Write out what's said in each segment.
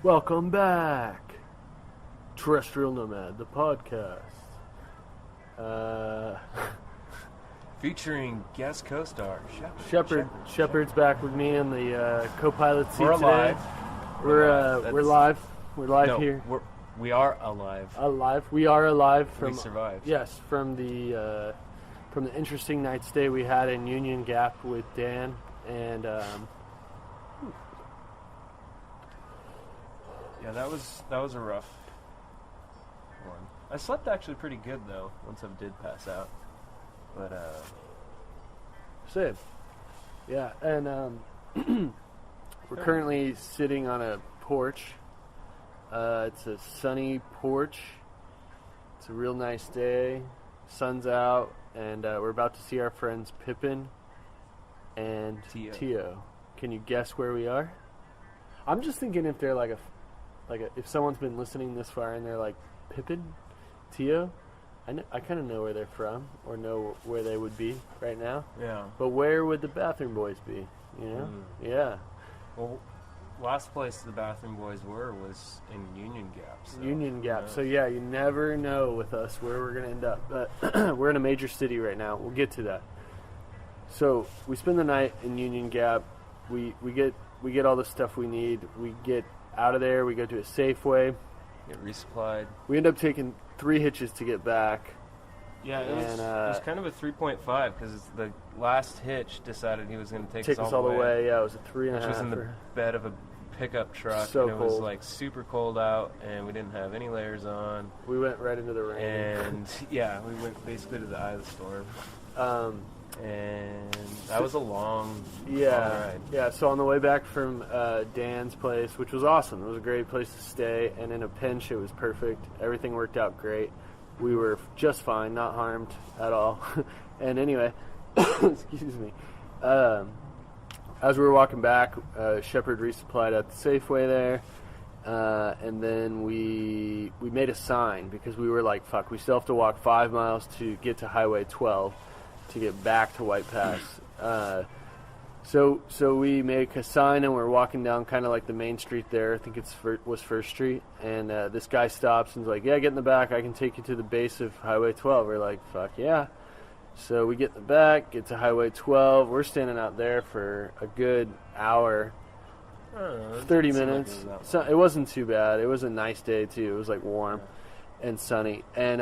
Welcome back, Terrestrial Nomad, the podcast. Featuring guest co-star Shepard's back with me in the co-pilot seat We're today. alive. We're live. We're live here. We are alive. We are alive We survived. Yes, from the interesting night stay we had in Union Gap with Dan and. Yeah, that was a rough one. I slept actually pretty good though once I did pass out. But Same. Yeah, and we're currently sitting on a porch. It's a sunny porch. It's a real nice day. Sun's out, and we're about to see our friends Pippin and Tio. Can you guess where we are? I'm just thinking if they're if someone's been listening this far and they're like, Pippin, Tio, I kind of know where they're from or know where they would be right now. yeah. But where would the Bathroom Boys be? You know? Yeah. Well, last place the Bathroom Boys were was in Union Gap. So, Union Gap. you know. So yeah, you never know with us where we're going to end up. But we're in a major city right now. We'll get to that. So we spend the night in Union Gap. We get all the stuff we need. We get out of there. We go to a Safeway. Get resupplied. We end up taking 3 hitches to get back. Yeah, it was kind of a 3.5 because the last hitch decided he was going to take us all the way. Yeah, it was a 3.5. Which was in the bed of a pickup truck. So and it was cold. like super cold out, and we didn't have any layers on. We went right into the rain. And yeah, we went basically to the eye of the storm. And that was a long ride. Yeah, so on the way back from Dan's place, which was awesome. It was a great place to stay, and in a pinch, it was perfect. Everything worked out great. We were just fine, not harmed at all. And anyway, excuse me. As we were walking back, Shepard resupplied at the Safeway there, and then we made a sign because we were like, fuck, we still have to walk 5 miles to get to Highway 12 to get back to White Pass. So we make a sign and we're walking down kind of like the main street there. I think was First Street. And this guy stops and's like, yeah, get in the back. I can take you to the base of Highway 12. We're like, fuck yeah. So we get in the back, get to Highway 12. We're standing out there for a good hour, 30 minutes. So it wasn't too bad. It was a nice day too. It was like warm and sunny. And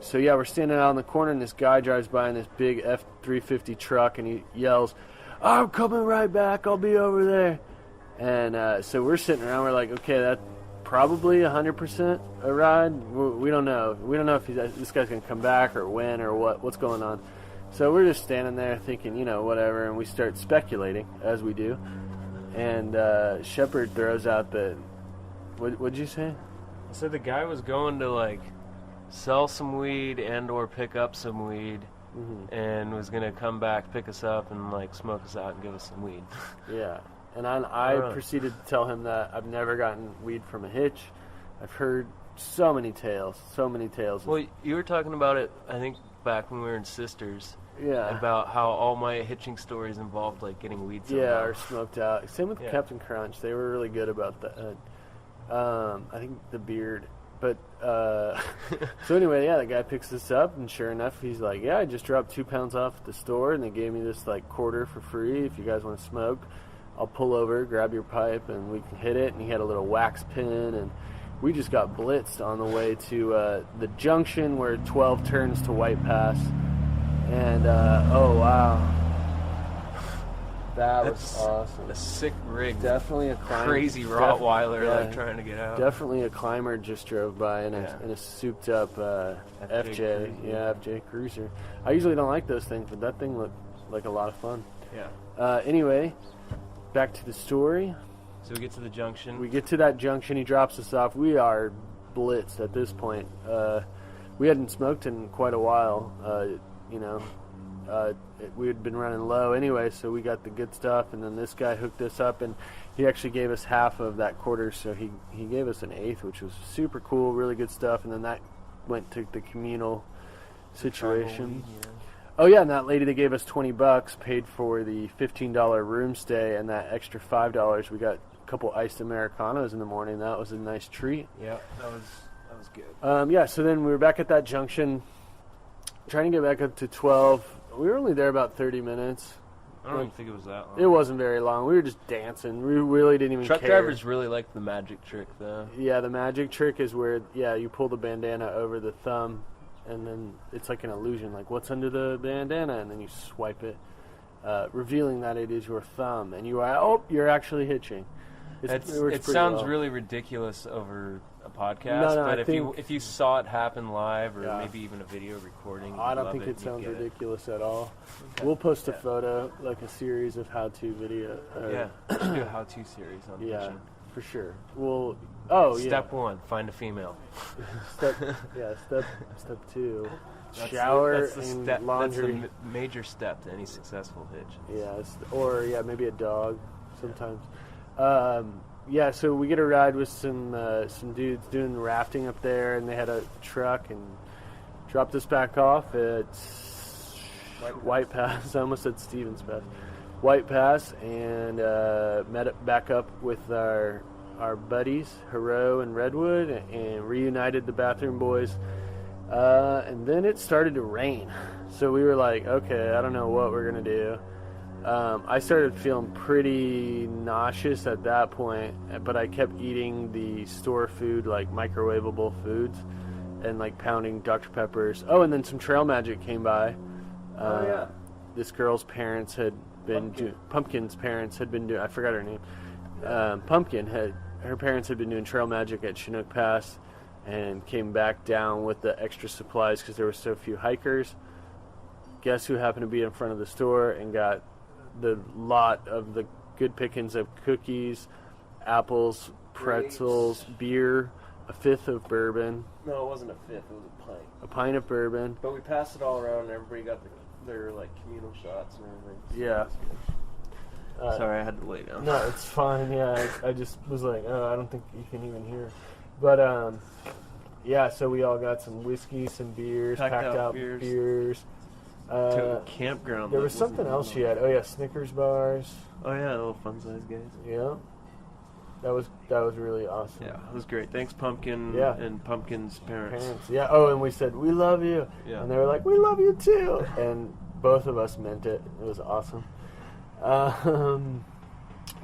so yeah, we're standing out in the corner and this guy drives by in this big F-350 truck and he yells, I'm coming right back, I'll be over there. And so we're sitting around, we're like, okay, that's probably 100% a ride. We don't know. We don't know if this guy's going to come back or when or what's going on. So we're just standing there thinking, whatever, and we start speculating, as we do. And Shepard throws out what'd you say? I said the guy was going to sell some weed and or pick up some weed, and was going to come back, pick us up, and smoke us out and give us some weed. Yeah. And I proceeded to tell him that I've never gotten weed from a hitch. I've heard so many tales. Well, you were talking about it, I think, back when we were in Sisters. Yeah. About how all my hitching stories involved getting weed somehow. Yeah, or smoked out. Same with Captain Crunch. They were really good about that. I think the beard. But, so anyway, yeah, the guy picks this up, and sure enough, he's like, yeah, I just dropped 2 pounds off at the store, and they gave me this, quarter for free if you guys want to smoke. I'll pull over, grab your pipe, and we can hit it. And he had a little wax pin, and we just got blitzed on the way to the junction where 12 turns to White Pass. And, oh, wow. That's awesome. A sick rig. Definitely a climber. Crazy Rottweiler trying to get out. Definitely a climber just drove by in a souped up FJ. Yeah, FJ Cruiser. I usually don't like those things, but that thing looked like a lot of fun. Yeah. Anyway, back to the story. So we get to the junction. We get to that junction. He drops us off. We are blitzed at this point. We hadn't smoked in quite a while. We had been running low anyway, so we got the good stuff, and then this guy hooked us up, and he actually gave us half of that quarter, so he gave us an eighth, which was super cool, really good stuff, and then that went to the communal situation. Oh yeah, and that lady that gave us $20 paid for the $15 room stay, and that extra $5 we got couple iced Americanos in the morning. That was a nice treat. Yeah, that was good. So then we were back at that junction, trying to get back up to 12. We were only there about 30 minutes. I don't even think it was that long. It wasn't very long. We were just dancing. We really didn't even care. Truck drivers really like the magic trick, though. Yeah, the magic trick is where, you pull the bandana over the thumb, and then it's like an illusion. Like, what's under the bandana? And then you swipe it, revealing that it is your thumb. And you're actually hitching. It sounds really ridiculous over a podcast, but if you saw it happen live, or maybe even a video recording, I don't think it sounds ridiculous at all. Okay. We'll post a photo, like a series of how-to video. We should do a how-to series on fishing. For sure. Step 1, find a female. Step 2, shower and laundry. That's the major step to any successful hitch. Yeah, maybe a dog sometimes. So we get a ride with some dudes doing rafting up there, and they had a truck and dropped us back off at White Pass. I almost said Stevens Pass. White Pass, and met back up with our buddies, Hero and Redwood, and reunited the Bathroom Boys. And then it started to rain. So we were like, okay, I don't know what we're going to do. I started feeling pretty nauseous at that point, but I kept eating the store food, like microwavable foods, and like pounding Dr. Peppers. Oh, and then some Trail Magic came by. This girl's parents had been Pumpkin's parents had been doing. I forgot her name. Her parents had been doing Trail Magic at Chinook Pass, and came back down with the extra supplies because there were so few hikers. Guess who happened to be in front of the store and got the lot of the good pickings of cookies, apples, pretzels, beer, a fifth of bourbon. No, it wasn't a fifth. It was a pint. A pint of bourbon. But we passed it all around, and everybody got their like communal shots and everything. Yeah. Sorry, I had to lay down. No, it's fine. Yeah, I just was like, I don't think you can even hear. But so we all got some whiskey, some beers, packed out beers. To a campground. There was something else she had. Oh yeah, Snickers bars. Oh yeah, little fun size guys. Yeah, that was really awesome. Yeah, it was great. Thanks, Pumpkin. And Pumpkin's parents. Yeah. Oh, and we said we love you. Yeah. And they were like, we love you too. And both of us meant it. It was awesome.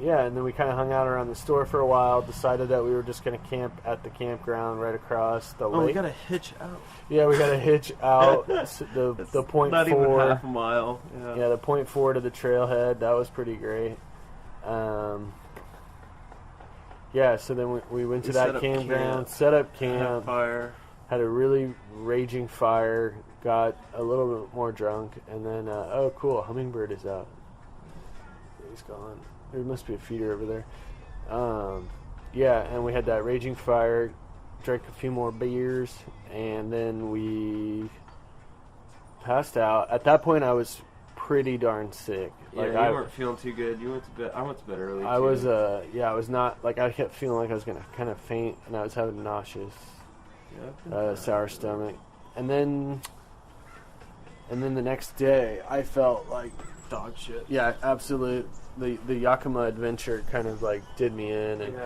And then we kind of hung out around the store for a while, decided that we were just going to camp at the campground right across the lake. Oh, we got to hitch out. Yeah, we got to hitch out the point not 4. Not even half a mile. Yeah, the point 4 to the trailhead. That was pretty great. So then we went to that campground, set up camp, fire. Had a really raging fire, got a little bit more drunk, and then, cool, Hummingbird is out. He's gone. There must be a feeder over there. And we had that raging fire, drank a few more beers, and then we passed out. At that point, I was pretty darn sick. You weren't feeling too good. You went to bed. I went to bed early. I was not, like, I kept feeling like I was going to kind of faint, and I was having nauseous, sour stomach. And then the next day, I felt like dog shit. Yeah, absolutely. The Yakima adventure kind of like did me in, and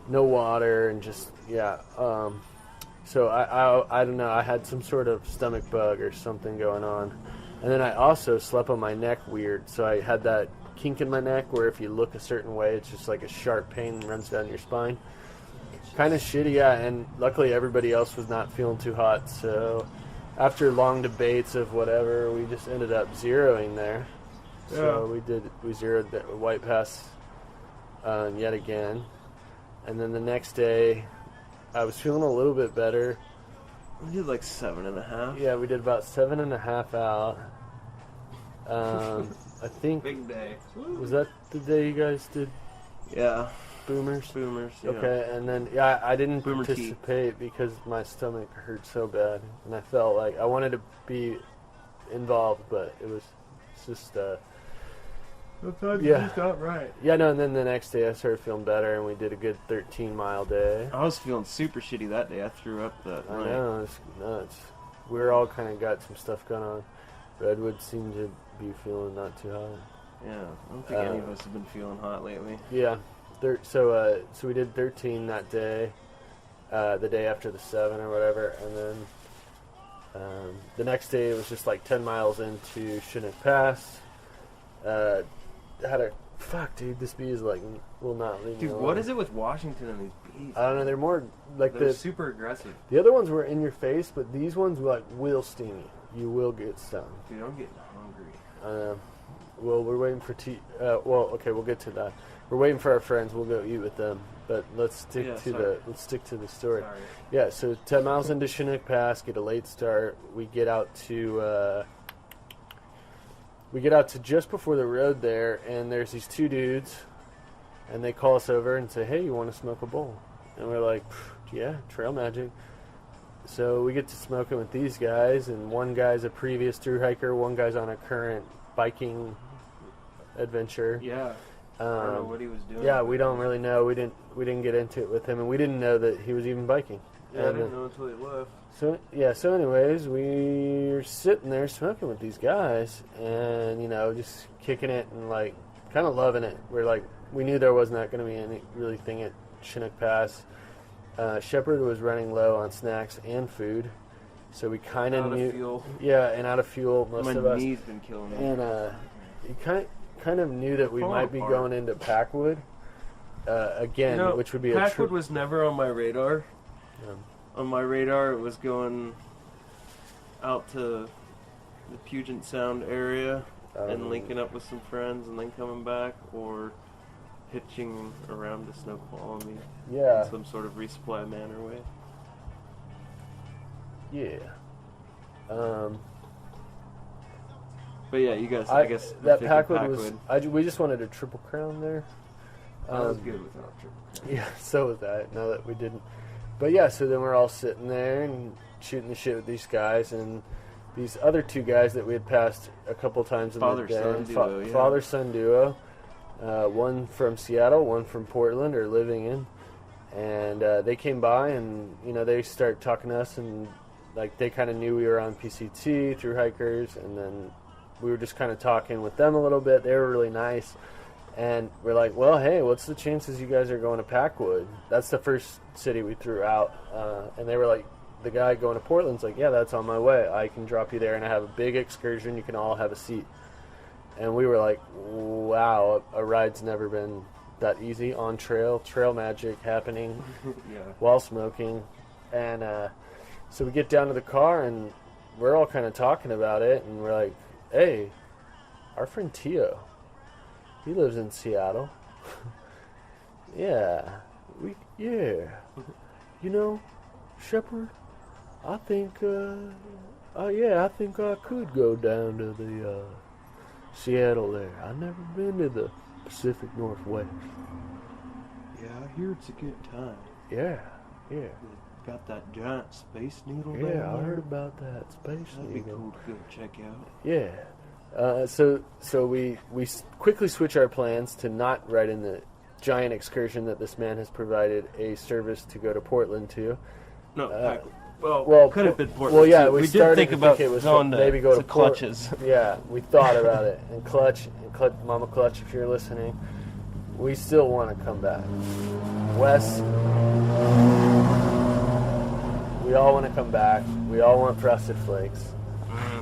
no water, and just so I don't know. I had some sort of stomach bug or something going on, and then I also slept on my neck weird. So I had that kink in my neck where if you look a certain way, it's just like a sharp pain runs down your spine. Kind of shitty, and luckily everybody else was not feeling too hot. So after long debates of whatever, we just ended up zeroing there. So we zeroed the White Pass yet again. And then the next day, I was feeling a little bit better. We did like 7.5. Yeah, we did about 7.5 out. I think... Big day. Was that the day you guys did? Yeah. Boomers? Yeah. Okay, and then, I didn't participate because my stomach hurt so bad. And I felt like I wanted to be involved, but it's just... Sometimes you just not right. Yeah, no, and then the next day I started feeling better, and we did a good 13-mile day. I was feeling super shitty that day. I threw up that night. I know, it's nuts. We were all kind of got some stuff going on. Redwood seemed to be feeling not too hot. Yeah, I don't think any of us have been feeling hot lately. Yeah. So we did 13 that day, the day after the 7 or whatever, and then the next day it was just like 10 miles into Chinook Pass. Fuck, dude, this bee is like will not leave me alone. Dude, what is it with Washington and these bees? I don't know. They're more like they're super aggressive. The other ones were in your face, but these ones like will sting you. You will get stung. Dude, I'm getting hungry. Well, we're waiting for we'll get to that. We're waiting for our friends. We'll go eat with them. But let's stick to the story. Sorry. Yeah, so 10 miles into Chinook Pass, get a late start. We get out to just before the road there, and there's these two dudes, and they call us over and say, "Hey, you want to smoke a bowl?" And we're like, "Yeah, trail magic." So we get to smoking with these guys, and one guy's a previous thru hiker, one guy's on a current biking adventure. Yeah. I don't know what he was doing. Yeah, we don't really know. We didn't get into it with him, and we didn't know that he was even biking. Yeah, I didn't know until he left. So anyways, we're sitting there smoking with these guys, and just kicking it and like kind of loving it. We knew there was not going to be any really thing at Chinook Pass. Shepard was running low on snacks and food, so we kind of knew. Out of fuel. Yeah, and out of fuel, most of us. My knee's been killing me. And you kind of knew that we might be going into Packwood again, which would be Packwood was never on my radar. On my radar, it was going out to the Puget Sound area and linking up with some friends and then coming back, or hitching around to Snoqualmie in some sort of resupply manner way. Yeah. But yeah, you guys, I guess that Packwood was. We just wanted a Triple Crown there. That was good without Triple Crown. Yeah, so was that. Now that we didn't. But yeah, so then we're all sitting there and shooting the shit with these guys and these other two guys that we had passed a couple times in the day. Father-son duo. One from Seattle, one from Portland, are living in. And they came by and, they started talking to us, and like they kind of knew we were on PCT, through hikers, and then we were just kind of talking with them a little bit. They were really nice. And we're like, well, hey, what's the chances you guys are going to Packwood? That's the first city we threw out. And they were like, the guy going to Portland's like, yeah, that's on my way. I can drop you there, and I have a big excursion. You can all have a seat. And we were like, wow, a ride's never been that easy on trail magic happening while smoking. And so we get down to the car, and we're all kind of talking about it, and we're like, hey, our friend Tio, he lives in Seattle. Shepard, I think I could go down to the Seattle there. I've never been to the Pacific Northwest. Yeah, I hear it's a good time. Yeah. Got that giant space needle there. Yeah, I heard about that space needle. That'd be cool to go check out. Yeah. So we quickly switch our plans to not ride in the giant excursion that this man has provided a service to go to Portland to. No, well, could have been Portland. Well, yeah, too. we started did think about it was going maybe go to Clutches. Yeah, we thought about it. And Clutch, Mama Clutch, if you're listening, we still want to come back. Wes, we all want to come back. We all want Frosted Flakes.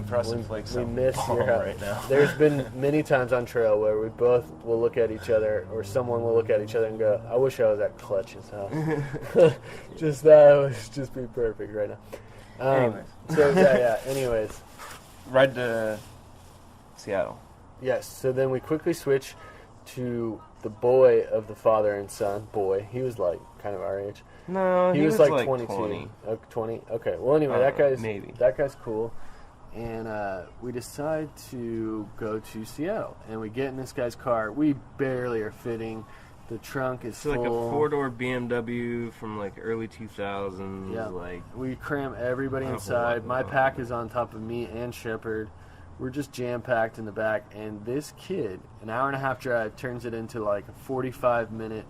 Frosted Flakes. We miss your house right now. There's been many times on trail where we both will look at each other, or someone will look at each other and go, I wish I was at Clutch's house. Just that would just be perfect right now. Anyways. Ride to Seattle. Yes, so then we quickly switch to the boy of the father and son. Boy, he was like kind of our age. No, he was like 22. 20. Okay. Well, anyway, that guy's cool. And we decide to go to Seattle. And we get in this guy's car. We barely are fitting. The trunk is full. It's like a 4-door BMW from like early 2000s. Yeah. Like, we cram everybody inside. My pack is on top of me and Shepard. We're just jam-packed in the back. And this kid, an hour-and-a-half drive, turns it into like a 45-minute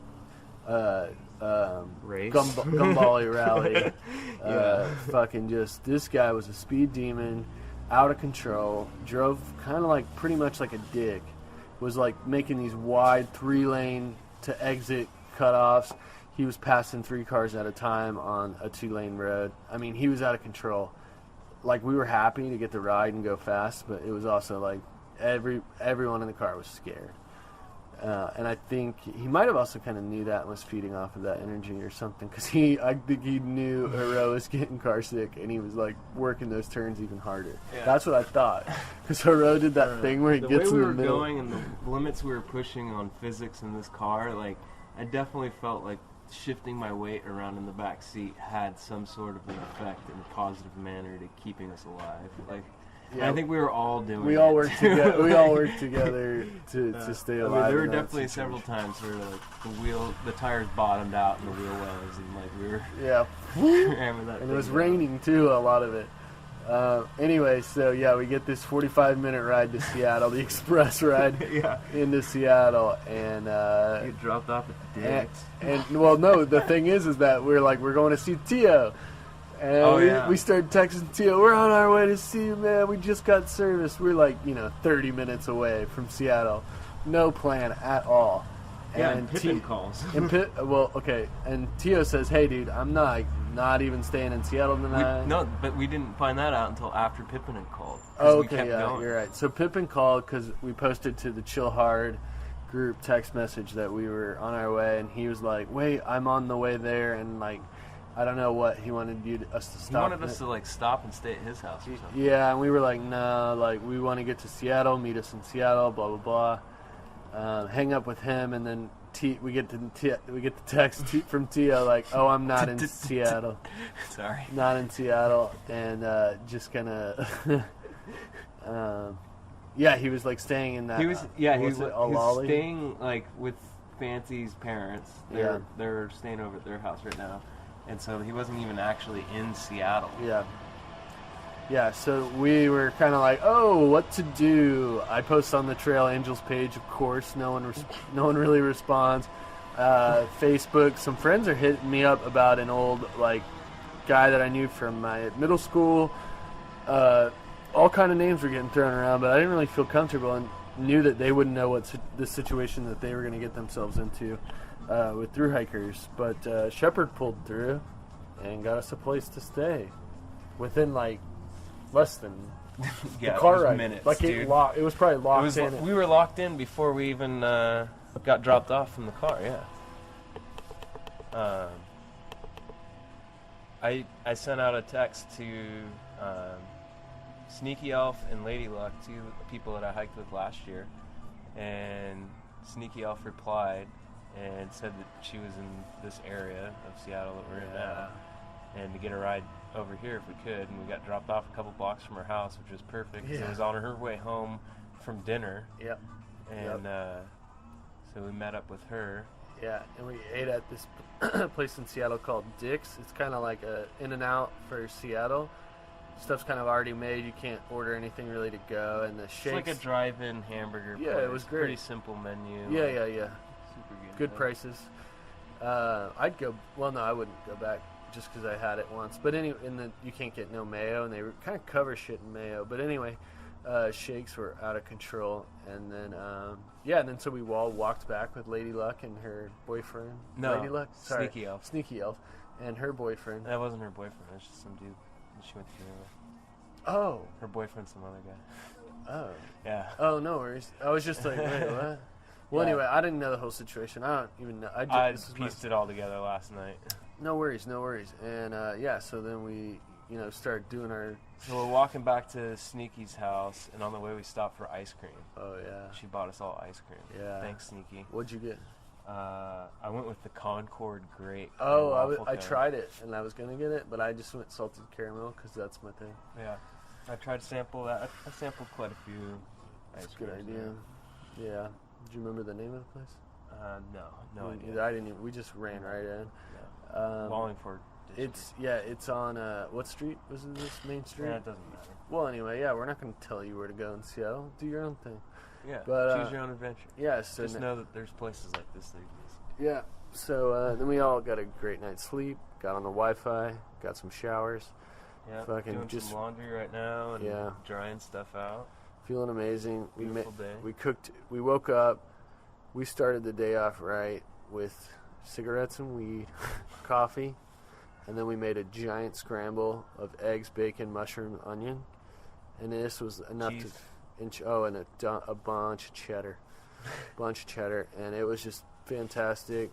race? Gumball rally. Fucking just, this guy was a speed demon. Out of control, drove kind of like pretty much like a dick, was like making these wide 3-lane to exit cutoffs. He was passing 3 cars at a time on a 2-lane road. I mean, he was out of control. Like, we were happy to get the ride and go fast, but it was also like everyone in the car was scared. And I think he might have also kind of knew that and was feeding off of that energy or something, because I think he knew Haro was getting car sick, and he was like working those turns even harder. Yeah. That's what I thought, because Haro did that thing where he gets in the middle. The way we were going and the limits we were pushing on physics in this car, like, I definitely felt like shifting my weight around in the back seat had some sort of an effect in a positive manner to keeping us alive. Like, yeah. I think we were all doing. We all worked together. We all worked together to stay alive. I mean, there were definitely several times where like the tires bottomed out in the wheel wells, and like we were hammering that. And it was raining too, a lot of it. Anyway, so yeah, we get this 45-minute ride to Seattle, the express ride into Seattle, and get dropped off at the Dicks. And well, no, the thing is that we're going to see Tio. And we started texting Tio, we're on our way to see you, man. We just got service. We're like, 30 minutes away from Seattle. No plan at all. Yeah, and Pippin calls. And Tio says, hey, dude, I'm not even staying in Seattle tonight. But we didn't find that out until after Pippin had called. Oh, okay, you're right. So Pippin called because we posted to the Chill Hard group text message that we were on our way, and he was like, wait, I'm on the way there, and like, I don't know what he wanted us to stop. He wanted us to like stop and stay at his house or something. Yeah, and we were like, no, like we want to get to Seattle, meet us in Seattle, blah blah blah. Hang up with him, and then we get the text from Tio like, oh, I'm not in Seattle. Sorry, not in Seattle, and just kind of. He was like staying in that. He was staying like with Fancy's parents. They're staying over at their house right now. And so he wasn't even actually in Seattle. Yeah, so we were kind of like, oh, what to do? I post on the Trail Angels page, of course. No one really responds. Facebook, some friends are hitting me up about an old like guy that I knew from my middle school. All kind of names were getting thrown around, but I didn't really feel comfortable and knew that they wouldn't know what the situation that they were going to get themselves into. With through hikers, but Shepard pulled through and got us a place to stay within like less than the car ride. Minutes, like dude. It was probably locked in. We were locked in before we even got dropped off from the car. I sent out a text to Sneaky Elf and Lady Luck, 2 people that I hiked with last year, and Sneaky Elf replied and said that she was in this area of Seattle that we're in now, and to get a ride over here if we could, and we got dropped off a couple blocks from her house, which was perfect. It was on her way home from dinner. And so we met up with her. Yeah, and we ate at this place in Seattle called Dick's. It's kind of like a In-N-Out for Seattle. Stuff's kind of already made. You can't order anything really to go, and the shakes. It's like a drive-in hamburger place. It was great. Pretty simple menu. Yeah. Good prices. I'd go. Well, no, I wouldn't go back just because I had it once. But anyway, you can't get no mayo, and they kind of cover shit in mayo. But anyway, shakes were out of control, and then and then so we all walked back with Lady Luck and her boyfriend. No, Lady Luck, sorry, Sneaky Elf, and her boyfriend. That wasn't her boyfriend. It was just some dude that she went to dinner with. Oh, her boyfriend's some other guy. Oh, yeah. Oh, no worries. I was just like, wait, what? Well, anyway, I didn't know the whole situation. I don't even know. I pieced it all together last night. No worries. And, so then we, started doing our... So we're walking back to Sneaky's house, and on the way we stopped for ice cream. Oh, yeah. She bought us all ice cream. Yeah. Thanks, Sneaky. What'd you get? I went with the Concord Grape. Oh, I tried it, and I was going to get it, but I just went salted caramel because that's my thing. Yeah. I tried to sample that. I sampled quite a few ice creams. That's a good idea. Yeah. Do you remember the name of the place? No idea. I didn't even. We just ran right in. Yeah. Wallingford. It's on what street was it? This main street? Yeah, it doesn't matter. Well, anyway, we're not going to tell you where to go in Seattle. Do your own thing. Yeah, but choose your own adventure. Yeah, so just know that there's places like this. Yeah. So then we all got a great night's sleep. Got on the Wi-Fi. Got some showers. Yeah. Doing some laundry right now and drying stuff out. Feeling amazing. Beautiful day. We cooked. We woke up. We started the day off right with cigarettes and weed, coffee, and then we made a giant scramble of eggs, bacon, mushroom, onion, and this was enough Cheese. and a bunch of cheddar, and it was just fantastic.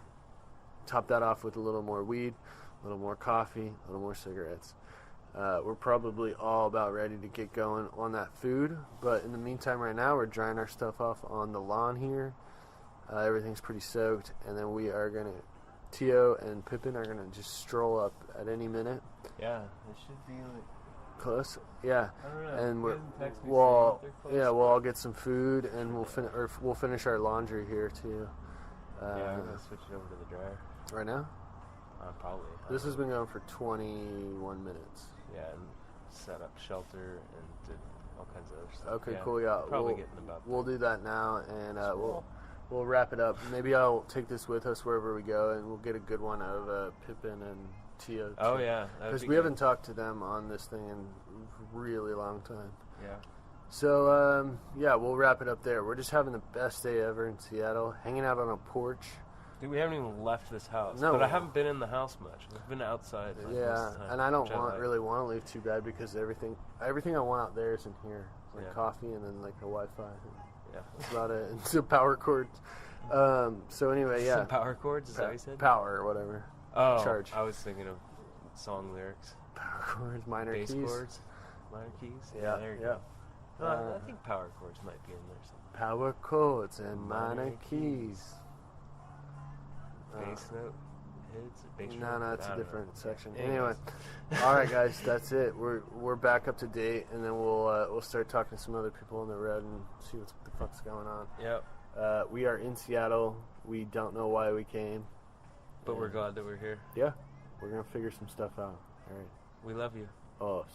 Top that off with a little more weed, a little more coffee, a little more cigarettes. We're probably all about ready to get going on that food, but in the meantime, right now, we're drying our stuff off on the lawn here. Everything's pretty soaked, and then we are gonna, Tio and Pippin are gonna just stroll up at any minute. Yeah, it should be like Close, yeah. I don't know. And He hasn't texted me we'll saying they're close. we'll all get some food, and we'll finish our laundry here too. Yeah, I'm gonna switch it over to the dryer. Right now. Probably. This has been going for 21 minutes. Yeah, and set up shelter and did all kinds of other stuff. Okay, cool. Yeah, Probably getting about. we'll do that now, and Cool. we'll wrap it up. Maybe I'll take this with us wherever we go, and we'll get a good one out of Pippin and Tio. Oh yeah, because we haven't talked to them on this thing in a really long time. Yeah. So yeah, we'll wrap it up there. We're just having the best day ever in Seattle, hanging out on a porch. Dude, we haven't even left this house. No. But I haven't been in the house much. I've been outside. Like, most Yeah, of the time, and I don't which like. really want to leave too bad because everything I want out there is in here, like Yeah. coffee and then like a Wi-Fi. Yeah. That's about it. And some power cords. So anyway, yeah. Some power cords, is that what you said? Power or whatever. Oh, charge. I was thinking of song lyrics. Power chords, minor Bass keys. chords, minor keys. Yeah, there you yeah. go. No, I think power chords might be in there somewhere. Power chords and minor Minor keys. Bass note hits. Bass No, note? it's I a don't different know. section. Anyways. Anyway, all right, guys, that's it. We're back up to date, and then we'll start talking to some other people on the road and see what the fuck's going on. Yep. We are in Seattle. We don't know why we came, But we're glad that we're here. yeah, we're gonna figure some stuff out. All right. We love you. Oh.